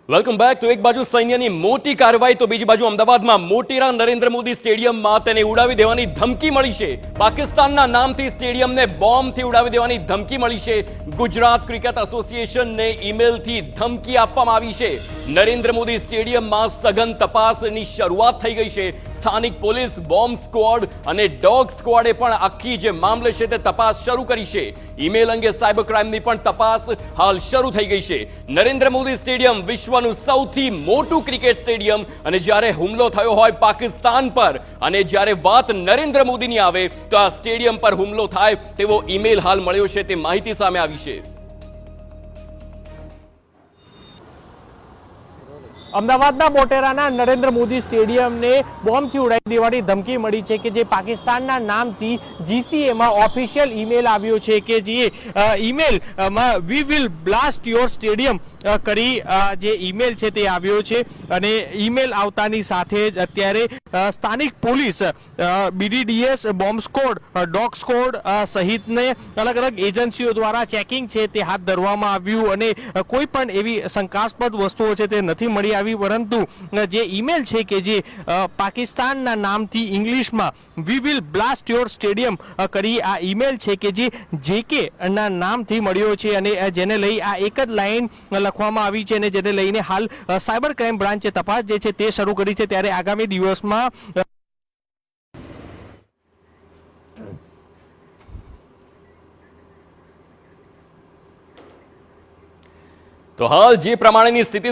Welcome back. તો એક બાજુ સૈન્યની મોટી કાર્યવાહી તો બીજી બાજુ અમદાવાદમાં મોટેરા નરેન્દ્ર મોદી સ્ટેડિયમમાં તેને ઉડાવી દેવાની ધમકી મળી છે. પાકિસ્તાનના નામથી સ્ટેડિયમને બોમ્બથી ઉડાવી દેવાની ધમકી મળી છે. ગુજરાત ક્રિકેટ એસોસિએશનને ઈમેલથી ધમકી આપવામાં આવી છે. નરેન્દ્ર મોદી સ્ટેડિયમમાં સઘન તપાસની શરૂઆત થઈ ગઈ છે. સ્થાનિક પોલીસ, બોમ્બ સ્ક્વોડ અને ડોગ સ્ક્વોડે પણ આખી જે મામલે છે તે તપાસ શરૂ કરી છે. ઈમેલ અંગે સાયબર ક્રાઇમની પણ તપાસ હાલ શરૂ થઈ ગઈ છે. નરેન્દ્ર મોદી સ્ટેડિયમ વિશ્વનું સૌથી મોટું ક્રિકેટ સ્ટેડિયમ, અને જ્યારે હુમલો થયો હોય પાકિસ્તાન પર અને જ્યારે વાત નરેન્દ્ર મોદીની આવે તો આ સ્ટેડિયમ પર હુમલો થાય તેવો ઈમેલ હાલ મળ્યો છે, તે માહિતી સામે આવી છે. અમદાવાદના મોટેરાના નરેન્દ્ર મોદી સ્ટેડિયમને બોમ્બથી ઉડાવી દેવાની ધમકી મળી છે કે જે પાકિસ્તાનના નામથી જીસીએમાં ઓફિશિયલ ઈમેલ આવ્યો છે કે જે ઈમેલમાં we will blast your stadium કરી જે ઈમેલ છે તે આવ્યો છે. અને ઈમેલ આવતાની સાથે જ અત્યારે સ્થાનિક police, BDDS, bomb squad, dog squad સહિતને અલગ અલગ એજન્સીઓ દ્વારા ચેકિંગ છે તે હાથ ધરવામાં આવ્યું અને કોઈ પણ એવી શંકાસ્પદ વસ્તુઓ છે તે નથી મળી આવી. પરંતુ જે ઈમેલ છે કે જે પાકિસ્તાનના નામથી ઇંગ્લિશમાં વી વિલ બ્લાસ્ટ યોર સ્ટેડિયમ કરી આ ઈમેલ છે કે જે જેકે ના નામથી મળ્યો છે અને જેને લઈ આ એક જ લાઈન લખવામાં આવી છે અને જેને લઈને હાલ સાયબર ક્રાઇમ બ્રાન્ચે તપાસ જે છે તે શરૂ કરી છે. ત્યારે આગામી દિવસમાં તો હાલ જે પ્રમાણેની સ્થિતિ